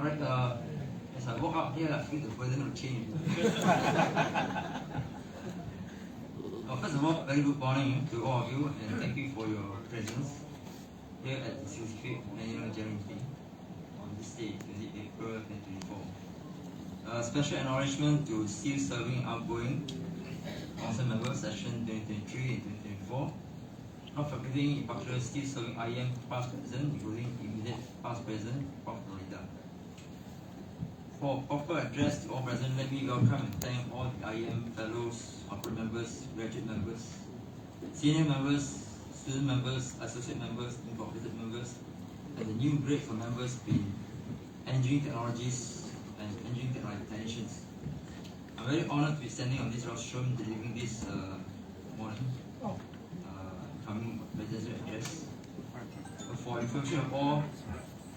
Alright, as I walk up here, I feel the burden of change. First of all, very good morning to all of you, and thank you for your presence here at the 65th Annual General Meeting on this day, 20 April 2024. Special acknowledgement to still serving outgoing Council members, session 2023 and 2024. Not forgetting, in particular, still serving IEM past president, including immediate past president, Prof. Norita. For proper address to all present, let me welcome and thank all the IEM fellows, corporate members, graduate members, senior members, student members, associate members, incorporated members, and the new grades of members in engineering technologies and engineering technicians. I'm very honored to be standing on this rostrum delivering this morning coming presidential address. For information of all,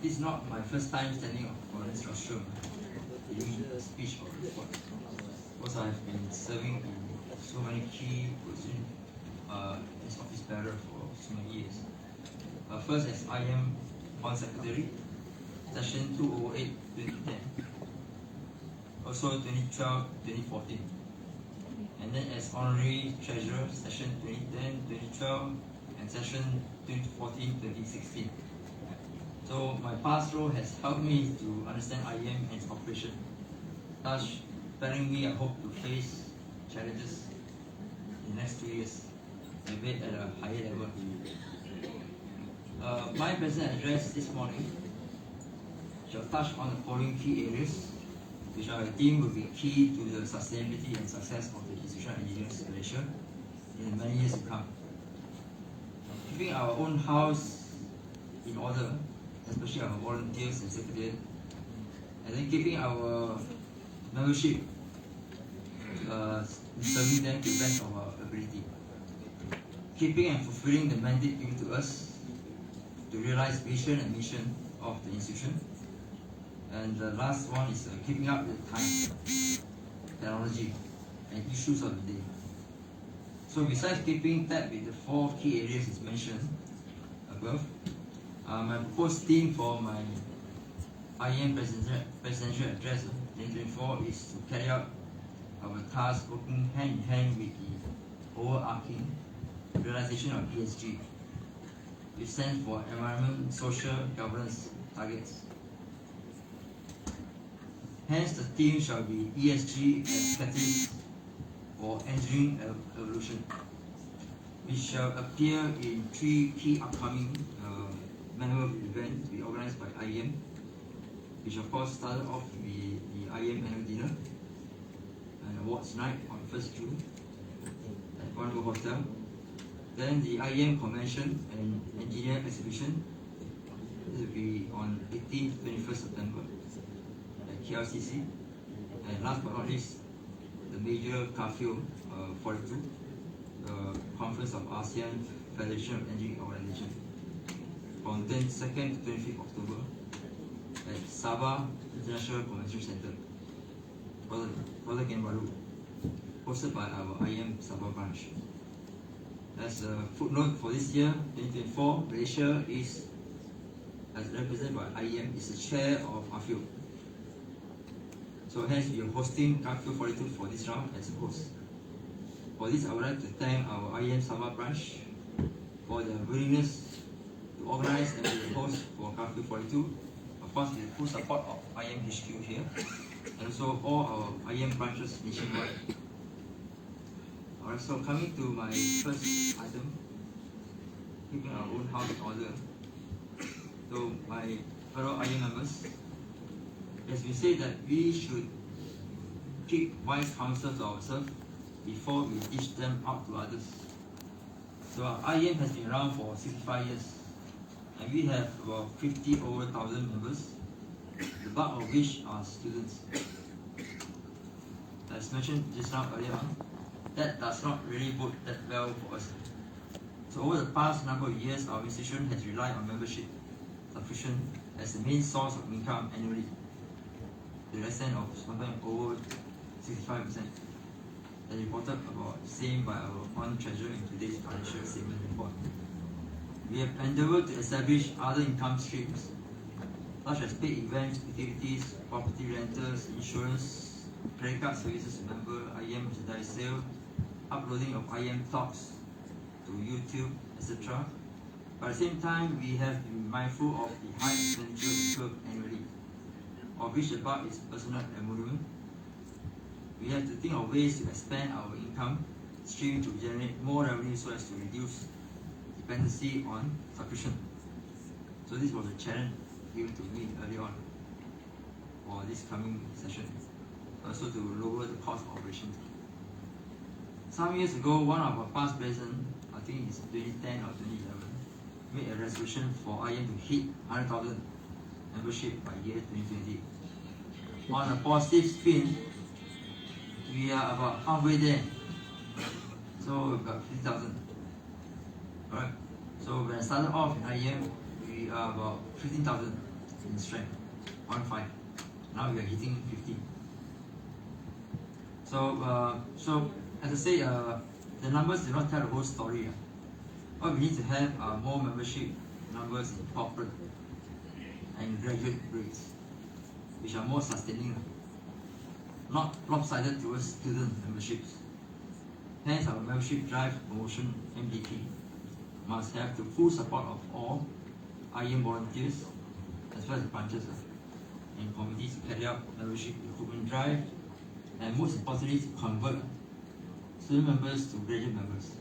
this is not my first time standing on this rostrum delivering a speech or report, because I've been serving in so many key positions as office bearer for so many years. First as IEM Bond Secretary, session 2008-2010. Also 2012-2014, and then as Honorary Treasurer, session 2010-2012, and session 2014-2016. So my past role has helped me to understand IEM and its operation, thus preparing me, I hope, to face challenges in the next 2 years, maybe at a higher level. My present address this morning shall touch on the following key areas, which I think will be key to the sustainability and success of the Institution of Engineers Malaysia in many years to come. Keeping our own house in order, especially our volunteers and secretariat, and then keeping our membership, serving them to the best of our ability. Keeping and fulfilling the mandate given to us to realize vision and mission of the institution. And the last one is keeping up with time, technology, and issues of the day. So besides keeping tab with the 4 key areas as mentioned above, my proposed theme for my IEM presidential address 2024 is to carry out our task working hand in hand with the overarching realization of ESG, which stands for Environment, Social, Governance Targets. Hence, the theme shall be ESG as catalyst for engineering evolution, which shall appear in 3 key upcoming memorable events to be organized by IEM, which of course started off with the IEM annual dinner and awards night on 1st June at One World Hotel. Then the IEM Convention and Engineer Exhibition, this will be on 18th to 21st September. KLCC, and last but not least, the major CAFIO 42, the Conference of ASEAN Federation of Engineering Organization, from 22nd to 25th October at Sabah International Convention Center, Kuala Gembaro, hosted by our IEM Sabah branch. As a footnote for this year, 2024, Malaysia is, as represented by IEM, is the chair of AFIO. So hence we are hosting CAFIO 42 for this round as a host. For this, I would like to thank our IEM Sabah branch for their willingness to organize and be the host for CAFIO 42. Of course, with the full support of IEM HQ here, and also all our IEM branches nationwide. Alright, so coming to my first item, keeping our own house in order. So my fellow IEM members, as we say that we should keep wise counsel to ourselves before we teach them out to others. So our IEM has been around for 65 years, and we have about 50 over 1,000 members, the bulk of which are students. As mentioned just now earlier on, that does not really bode that well for us. So over the past number of years, our institution has relied on membership subscription as the main source of income annually, to the extent of sometimes over 65%, as reported about the same by our fund treasurer in today's financial statement report. We have endeavored to establish other income streams such as paid events, utilities, property rentals, insurance, credit card services to member, IEM merchandise sale, uploading of IEM talks to YouTube, etc. But at the same time, we have to be mindful of the high expenditure incurred annually, of which the bulk is personal emolument. We have to think of ways to expand our income stream to generate more revenue so as to reduce dependency on subscription. So this was a challenge given to me early on for this coming session, also to lower the cost of operation. Some years ago, one of our past presidents, I think it's 2010 or 2011, made a resolution for IEM to hit 100,000 membership by year 2020. On a positive spin, we are about halfway there. So about 50,000. Alright. So when I started off in IEM, we are about 15,000 in strength. 1.5. Now we are hitting 50. So as I say, the numbers do not tell the whole story. What we need to have are more membership numbers in corporate and graduate rates, which are more sustaining, not lopsided towards student memberships. Hence, our membership drive promotion MDP must have the full support of all IEM volunteers as well as the branches and committees to carry out membership recruitment drive, and most importantly to convert student members to graduate members,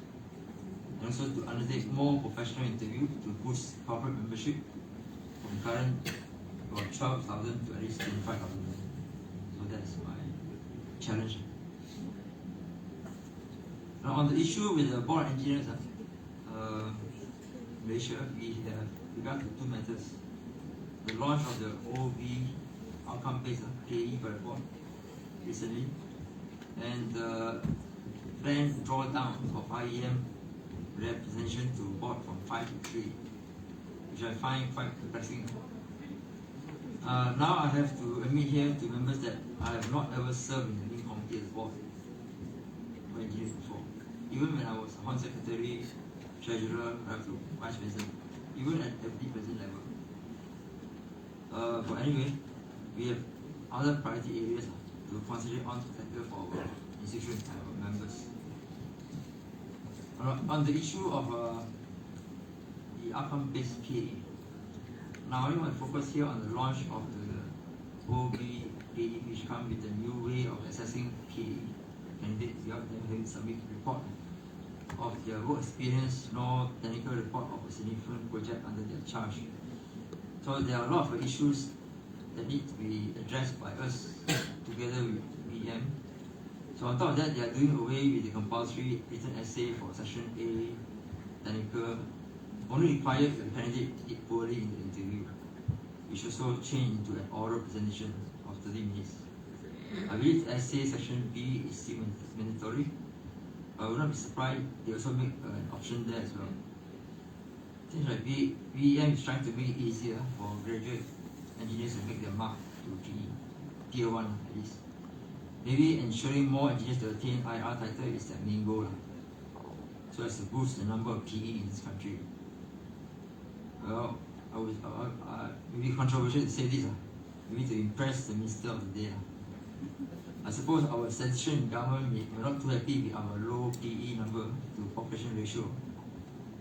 and also to undertake more professional interviews to boost corporate membership from current about 12,000 to at least 25,000. So that's my challenge. Now on the issue with the board of engineers, Malaysia, we have regard to two matters. The launch of the OB outcome-based KE by the board recently, and the planned drawdown of IEM representation to board from 5 to 3, which I find quite perplexing. Now I have to admit here to members that I have not ever served in the main committee of the board for engineers before. Even when I was Hon Secretary, Treasurer, to Vice President, even at Deputy President level. But anyway, we have other priority areas to concentrate on to tackle for our institution and our members. On the issue of the outcome-based PA, now I only want to focus here on the launch of the OB PA, which comes with a new way of assessing PA candidates without them having to submit a report of their work experience nor technical report of a significant project under their charge. So there are a lot of issues that need to be addressed by us together with IEM. So on top of that, they are doing away with the compulsory written essay for Section A technical, only required if the candidate did poorly in the interview, which also changed into an oral presentation of 30 minutes. I believe essay Section B is still mandatory. I would not be surprised they also make an option there as well. Seems like IEM is trying to make it easier for graduate engineers to make their mark to PE, Tier 1 at least. Maybe ensuring more engineers to attain IR title is their main goal, so as to boost the number of PE in this country. Well, it would be controversial to say this, maybe to impress the Minister of the Day. I suppose our statistician in government may not too happy with our low PE number to population ratio,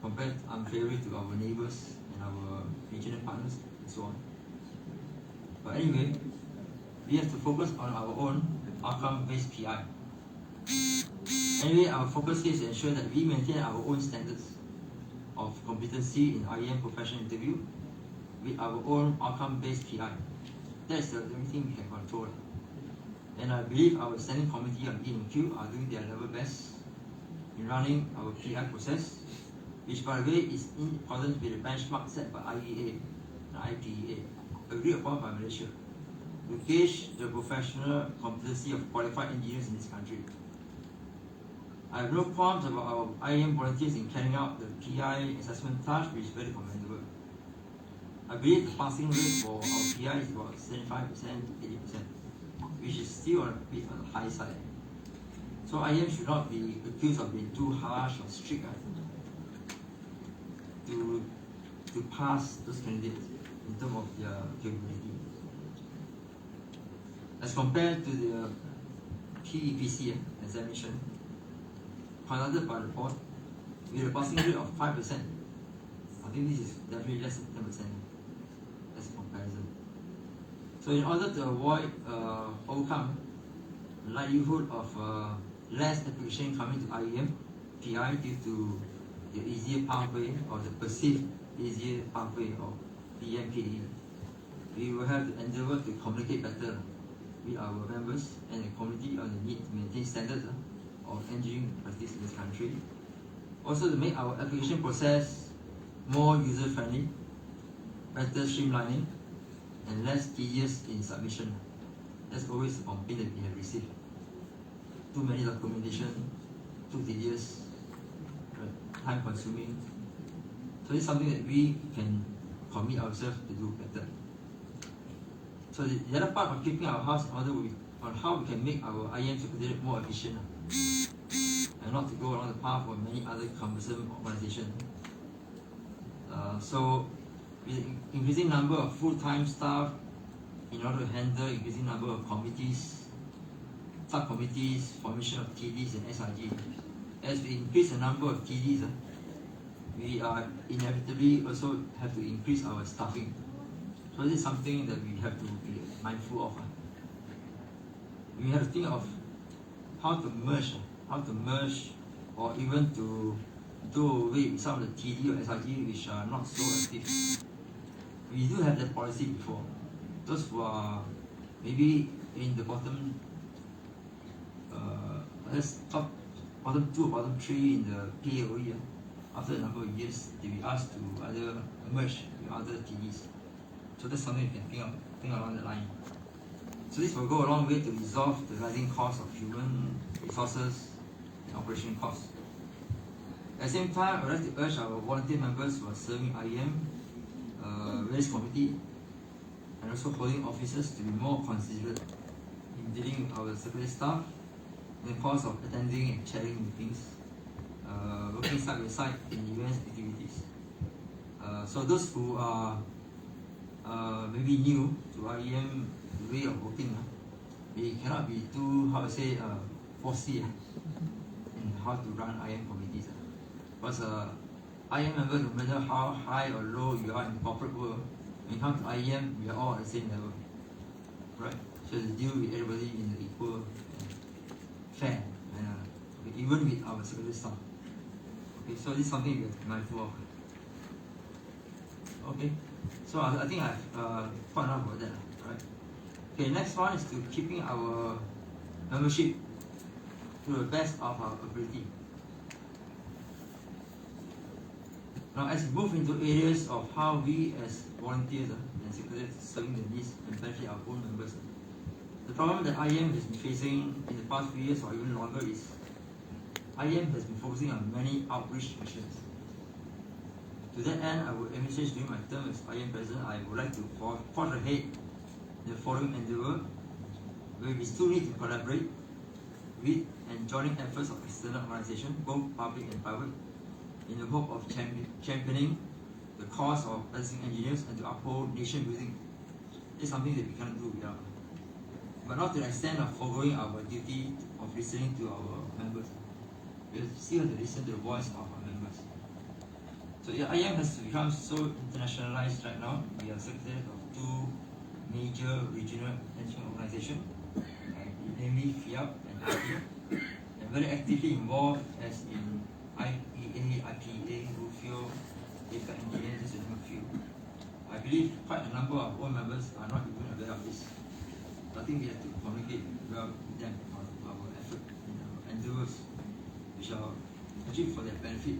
compared unfavorably to our neighbours and our regional partners and so on. But anyway, we have to focus on our own outcome-based PI. Anyway, our focus here is to ensure that we maintain our own standards of competency in IEM professional interview with our own outcome-based PI. That's the only thing we can control. And I believe our standing committee on E&Q are doing their level best in running our PI process, which by the way is in accordance with the benchmark set by IEA and IPEA, agreed upon by Malaysia, to gauge the professional competency of qualified engineers in this country. I have no qualms about our IEM volunteers in carrying out the PI assessment task, which is very commendable. I believe the passing rate for our PI is about 75% to 80%, which is still a bit on the high side. So IEM should not be accused of being too harsh or strict to pass those candidates. in terms of their capability. As compared to the PEPC examination conducted by the board with a passing rate of 5%, I think this is definitely less than 10% as a comparison. So in order to avoid overcome the likelihood of less application coming to IEM, PI due to the easier pathway or the perceived easier pathway of PMPE, we will have to endeavor to communicate better with our members and the community on the need to maintain standards of engineering practice in this country. Also to make our application process more user-friendly, better streamlining, and less tedious in submission. That's always a complaint that we have received. Too many documentation, too tedious, time consuming. So it's something that we can commit ourselves to do better. So the other part of keeping our house in order will be on how we can make our IEM Secretariat more efficient and not to go along the path of many other cumbersome organizations. So with increasing number of full-time staff in order to handle increasing number of committees, subcommittees, formation of TDs and SIG. As we increase the number of TDs, we are inevitably also have to increase our staffing. So this is something that we have to be mindful of. We have to think of how to merge or even to do away with some of the TD or SIG which are not so active. We do have that policy before. Those who are maybe in the bottom, bottom 2 or bottom 3 in the PAOE, after a number of years, they will be asked to either merge with other TDs. So that's something you can think along the line. So this will go a long way to resolve the rising cost of human resources and operation costs. At the same time, I would like to urge our volunteer members who are serving IEM, various committee, and also holding officers to be more considerate in dealing with our secretary staff in the course of attending and chairing meetings, working side by side in events activities. So those who are maybe new to IEM way of working, we cannot be too, foresee in how to run IEM committees. Because IEM member, no matter how high or low you are in the corporate world, when you come to IEM, we are all at the same level, right? So to deal with everybody in the equal, fair, and even with our security staff. Okay, so this is something we have to be mindful of. Okay, so I think I've thought enough about that, right? Okay, next one is to keeping our membership to the best of our ability. Now, as we move into areas of how we as volunteers and secretaries serving the needs and benefit our own members, the problem that IEM has been facing in the past few years or even longer is IEM has been focusing on many outreach missions. To that end, I would envisage during my term as IEM President, I would like to forge ahead the following endeavor, where we still need to collaborate with and joining efforts of external organizations, both public and private, in the hope of championing the cause of practicing engineers and to uphold nation building. It's something that we cannot do without. But not to the extent of foregoing our duty of listening to our members. We still have to listen to the voice of our members. So IEM has become so internationalized right now. We are secretary of 2 major regional engineering organizations, namely FIAP and IPA, and very actively involved as in IEA, IPA, Rufio, data engineers, just to name a few. I believe quite a number of our members are not even aware of this. So I think we have to communicate well with them on our effort and our endeavors, which are actually for their benefit.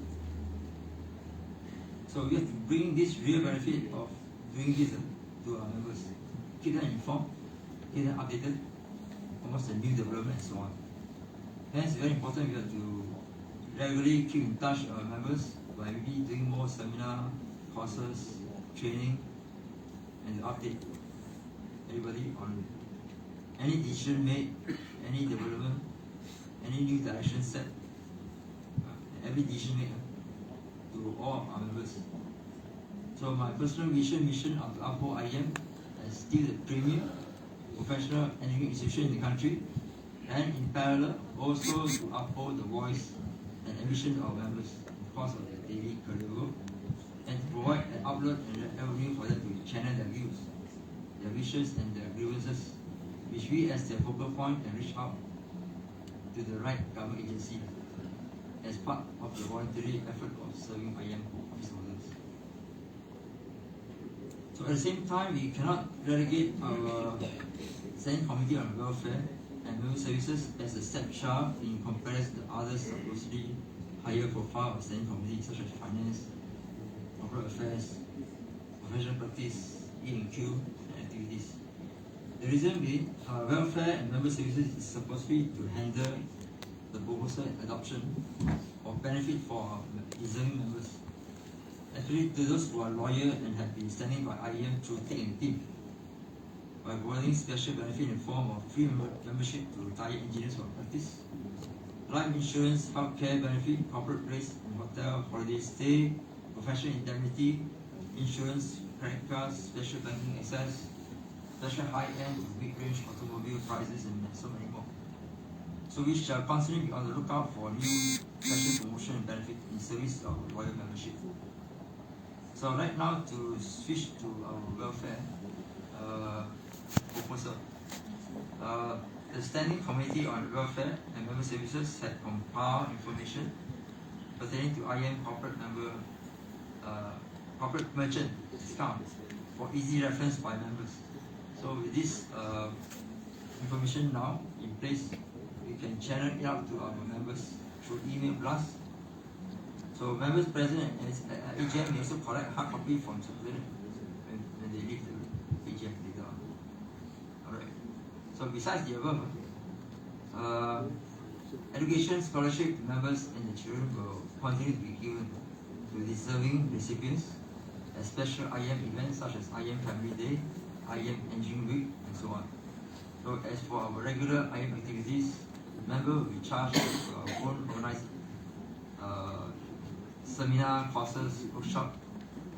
So we have to bring this real benefit of doing this to our members, keep them informed, keep them updated on what's the new development and so on. Hence, it's very important we have to regularly keep in touch with our members by maybe doing more seminar, courses, training, and to update everybody on any decision made, any development, any new direction set, every decision made to all our members. So So my personal mission of to uphold IEM as still the premier professional engineering institution in the country, and in parallel also to uphold the voice and ambition of our members in the course of their daily career work, and to provide an outlet and an avenue for them to channel their views, their wishes and their grievances, which we as their focal point can reach out to the right government agency as part of the voluntary effort of serving IEM office holders. So at the same time, we cannot relegate our Standing Committee on Welfare and Member Services as a step sharp in comparison to other supposedly higher profile standing committees such as Finance, Corporate Affairs, Professional Practice, E&Q, and Activities. The reason being, Welfare and Member Services is supposed to handle the proposal and adoption of benefit for deserving members, especially to those who are loyal and have been standing by IEM through thick and thin, by providing special benefit in the form of free membership to retired engineers for practice, life insurance, healthcare benefit, corporate rates and hotel, holiday stay, professional indemnity, insurance, credit cards, special banking access, special high-end mid-range automobile prices, and so many more. So we shall constantly be on the lookout for new special promotion and benefit in service of loyal membership. So right now, to switch to our welfare proposal. The Standing Committee on Welfare and Member Services had compiled information pertaining to IEM corporate merchant discount for easy reference by members. So with this information now in place, we can channel it out to our members through email blast. So members present at AGM may also collect hard copy from secretariat when they leave the AGM later on. Alright. So besides the above, education scholarship to members and the children will continue to be given to deserving recipients at special IEM events such as IEM Family Day, IEM Engineering Week, and so on. So as for our regular IEM activities, members will be charged with our own organized seminar, courses, workshop,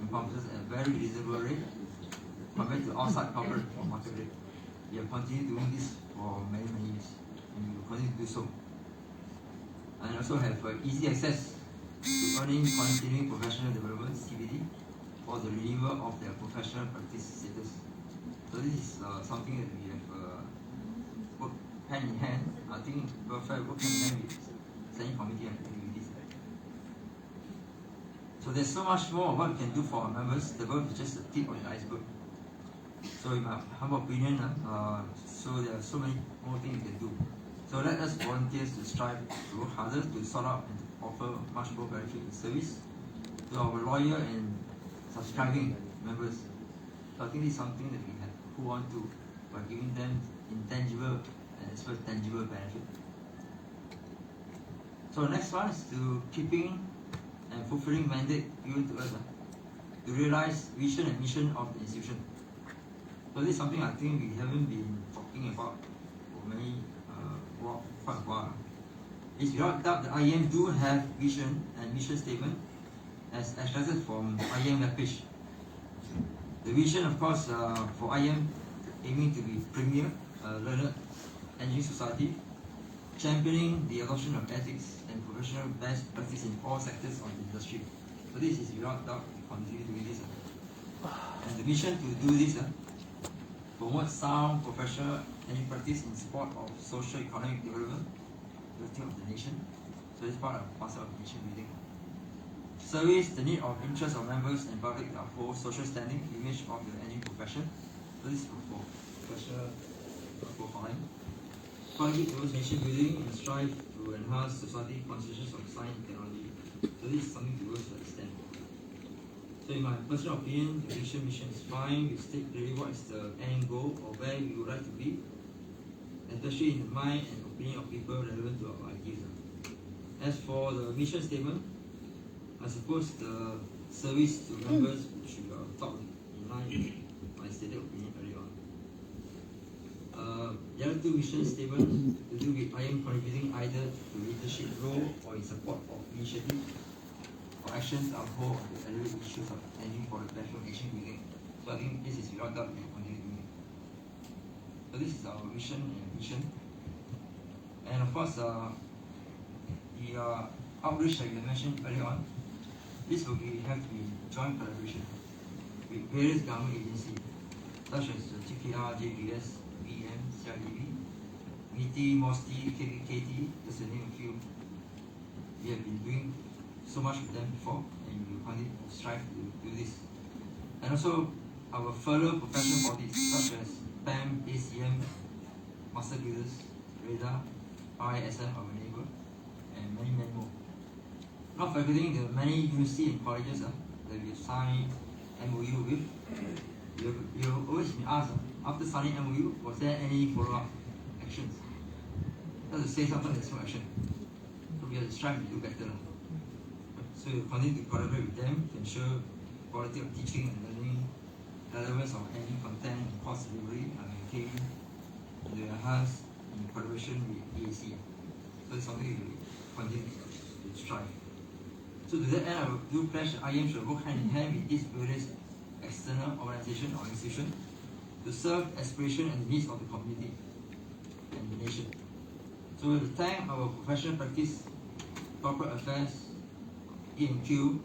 and conferences at a very reasonable rate compared to outside corporate market rate. We have continued doing this for many years, and we will continue to do so. And also have easy access to earning continuing professional development (CPD) for the renewal of their professional practice status. So this is something that we have worked hand in hand. I think welfare work hand in hand with Standing Committee on Activities. So there's so much more what we can do for our members. The work is just the tip of the iceberg. So in my humble opinion, so there are so many more things we can do. So let us volunteers to strive to work harder to sort out and to offer much more benefit and service to our loyal and subscribing members. So I think this is something that we have who want to by giving them intangible and as well as tangible benefit. So the next one is to keeping and fulfilling mandate given to us to realize vision and mission of the institution. So this is something I think we haven't been talking about for quite a while. It's without doubt that IEM do have vision and mission statement as extracted from IEM webpage. The vision, of course, for IEM aiming to be premier, learned engineering society, championing the adoption of ethics and professional best practice in all sectors of the industry. So this is without doubt we continue doing this. And the mission to do this, promote sound professional engineering practice in support of social economic development of the nation. So this is part of parcel of nation building. Service the need of interest of members and public to uphold social standing, image of the engineering profession. So this is for professional profiling. Contribute towards nation building and strive to enhance society consciousness of science and technology. So this is something towards that stand. So in my personal opinion, the mission is fine. We state clearly what is the end goal or where we would like to be, especially in the mind and opinion of people relevant to our ideas. As for the mission statement, I suppose the service to members should be top in line with my stated opinion earlier on. The other two mission statements to do with IEM contributing either to leadership role or in support of initiative or actions to uphold the elevate issues of engineering for the benefit of without doubt we will continue doing it. So this is our mission and vision. And of course, the outreach that you mentioned earlier on, this will have to be joint collaboration with various government agencies such as the GKR, JBS, IEM, CIDB, MITI, MOSTI, KT, just to name a few. We have been doing so much with them before, and we will continue to strive to do this. And also our further professional bodies such as PAM, ACM, Master Builders, RADAR, ISM, our neighbor, and many more. Not forgetting the many universities and colleges that we have signed MOU with. You'll always be asked, after signing MOU, was there any follow-up actions? That's to say something there's no action. So we have to strive to do better. So we'll continue to collaborate with them to ensure quality of teaching and learning, relevance of any content and course delivery are maintained to enhance in collaboration with EAC. So it's something we will continue to strive. So to that end, I do pledge that IEM should work hand in hand with these various external organizations or institutions to serve aspiration and needs of the community and the nation. So we will thank our professional practice, corporate affairs, E&Q,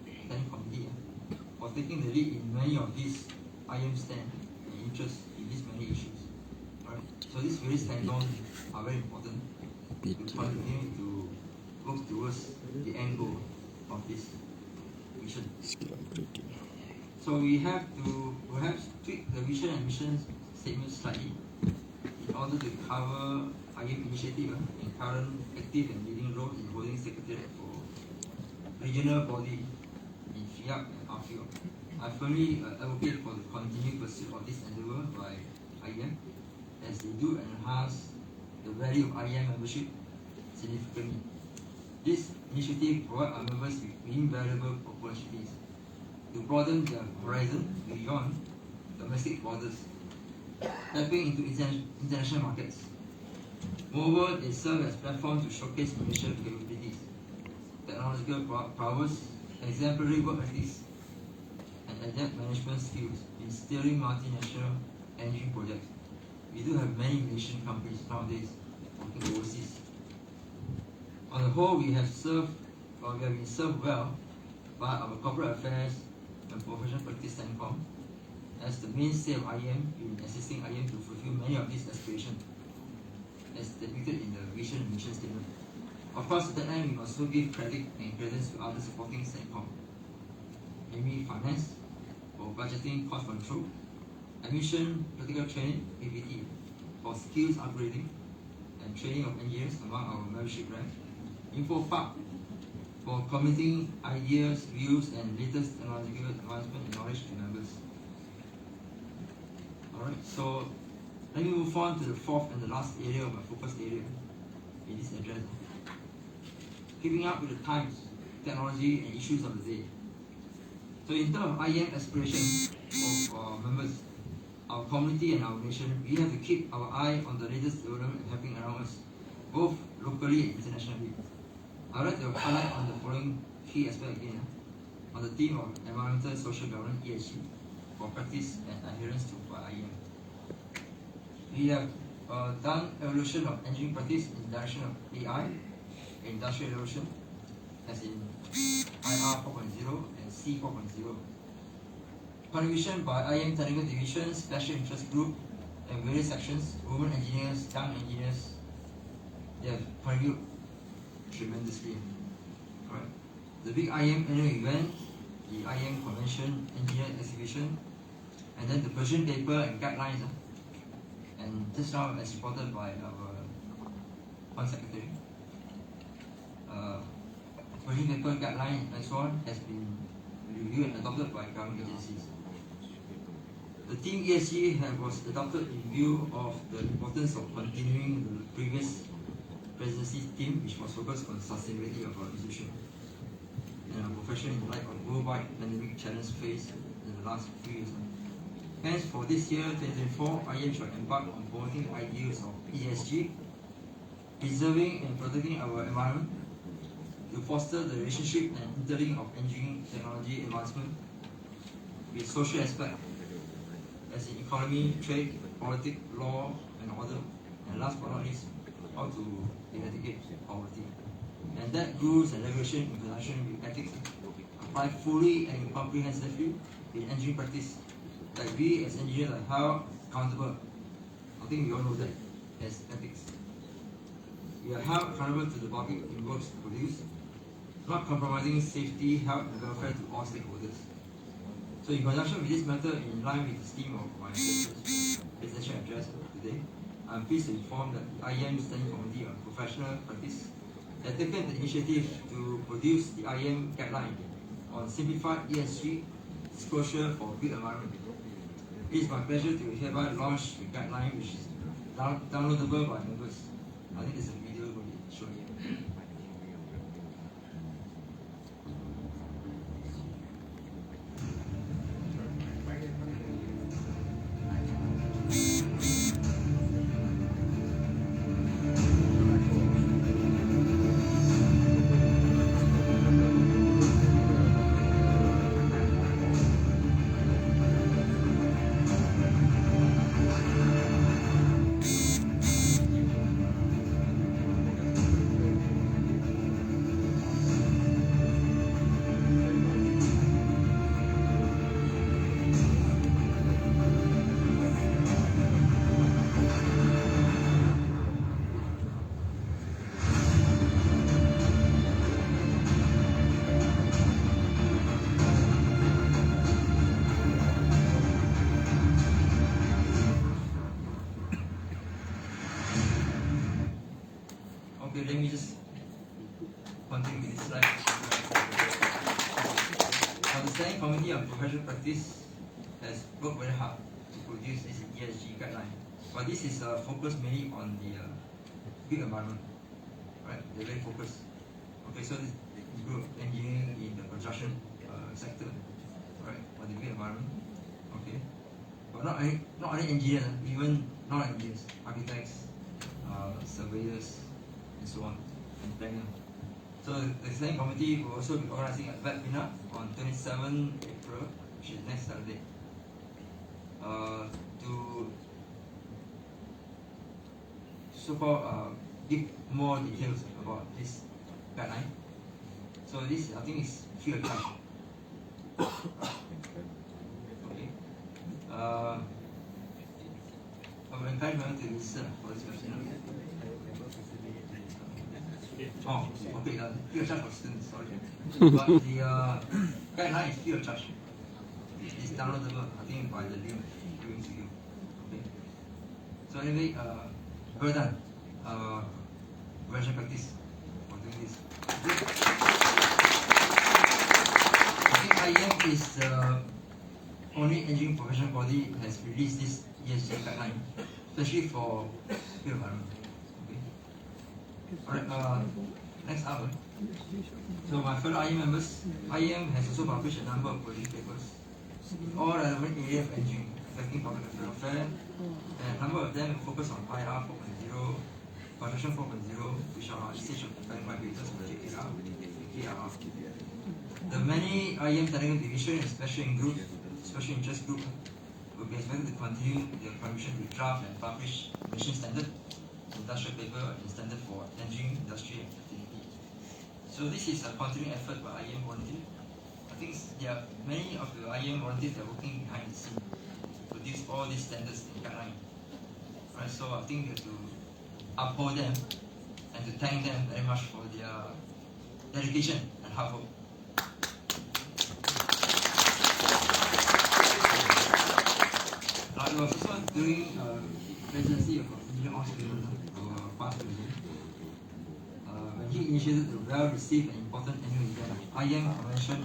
standing committee for taking the lead in many of these IEM stand and interest in these many issues. Alright. So these various stand-ons are very important to continue to work towards the end goal of this mission. So we have to perhaps tweak the vision and mission statement slightly in order to cover IEM initiative and current active and leading role in holding secretariat for regional body in FIAC and RFIO. I firmly advocate for the continued pursuit of this endeavor by IEM as they do enhance the value of IEM membership significantly. This initiative provides our members with invaluable opportunities to broaden their horizon beyond domestic borders, tapping into international markets. Moreover, they serve as platforms to showcase Malaysian capabilities, technological prowess, exemplary work ethics, and adept management skills in steering multinational energy projects. We do have many Malaysian companies nowadays working overseas. On the whole, we have been served well by our corporate affairs and professional practice STANCOM as the mainstay of IEM in assisting IEM to fulfill many of these aspirations as depicted in the vision and mission statement. Of course, at that time, we also give credit and credits to other supporting STANCOM, namely finance, for budgeting, cost control, admission, practical training, APT, for skills upgrading and training of engineers among our membership rank, Info Park, for committing ideas, views, and latest technological advancement and knowledge to members. Alright, so let me move on to the fourth and the last area of my focus area in this address. Keeping up with the times, technology, and issues of the day. So in terms of IEM aspirations of our members, our community and our nation, we have to keep our eye on the latest development happening around us, both locally and internationally. I would like to highlight on the following key aspects again, on the theme of environmental social governance ESG for practice and adherence to IEM. We have done evolution of engineering practice in the direction of AI, industrial evolution, as in IR 4.0 and C 4.0. Contribution by IEM technical division, special interest group, and various sections, women engineers, young engineers, they have contributed tremendously. Alright. The big IEM annual event, the IEM Convention Engineer Exhibition, and then the Persian paper and guidelines. And just now, as reported by our Hon Secretary, Persian paper guideline and so on has been reviewed and adopted by government agencies. The theme ESG was adopted in view of the importance of continuing the previous presidency's theme, which was focused on sustainability of our institution and our profession in light of worldwide pandemic challenges faced in the last few years. Hence, for this year, 2024, IEM shall embark on promoting the ideals of ESG, preserving and protecting our environment, to foster the relationship and interlink of engineering technology advancement with social aspect as in economy, trade, politics, law, and order, and last but not least, how to eradicate poverty. And that rules and regulation in conjunction with ethics apply fully and comprehensively in engineering practice. Like we as engineers are how accountable. I think we all know that as ethics. We are held accountable to the public in works produced, not compromising safety, health, and welfare to all stakeholders. So in conjunction with this matter, in line with the theme of my presidential address today, I'm pleased to inform that the IEM Standing Committee on Professional Practice has taken the initiative to produce the IEM guideline on simplified ESG disclosure for built environment. It is my pleasure to hereby launch the guideline, which is downloadable by members. I think there's a video going to be shown here. Okay, let me just continue with this slide. Now, the Standing Committee on Professional Practice has worked very hard to produce this ESG guideline. But this is focused mainly on the built environment, right? They're very focused. Okay, so this group engineering in the construction sector, right? On the built environment. Okay, but not only engineers, even non-engineers, architects, surveyors, and so on, and planning. So the Standing Committee will also be organizing a webinar on 27 April, which is next Saturday, to so-called give more details about this guideline. So this, I think, is free of charge. Okay. I will encourage you to listen for this webinar. Oh, okay, free of charge for students, sorry. But the guideline is free of charge. It's downloadable, I think, by the link given to you. Okay. So anyway, well done. Professional practice for doing this. I think IEM is the only engineering professional body that has released this ESG guideline, especially for built environment. Alright, next up. So my fellow IEM members, IEM has also published a number of policy papers in all relevant areas of engineering affecting public welfare, and a number of them focus on IR 4.0, Construction 4.0, which are stage of development papers for KKR. The many IEM technical division and special interest group will be expected to continue their contribution to draft and publish mission standard, industrial paper, and standard for engineering industry and activity. So this is a continuing effort by IEM volunteers. I think there are many of the IEM volunteers that are working behind the scene to produce all these standards in guideline. Right, so I think we have to uphold them and to thank them very much for their dedication and hard work. It was also during presidency of Engineer Australia, our past president, when he initiated the well-received and important annual event of IEM Convention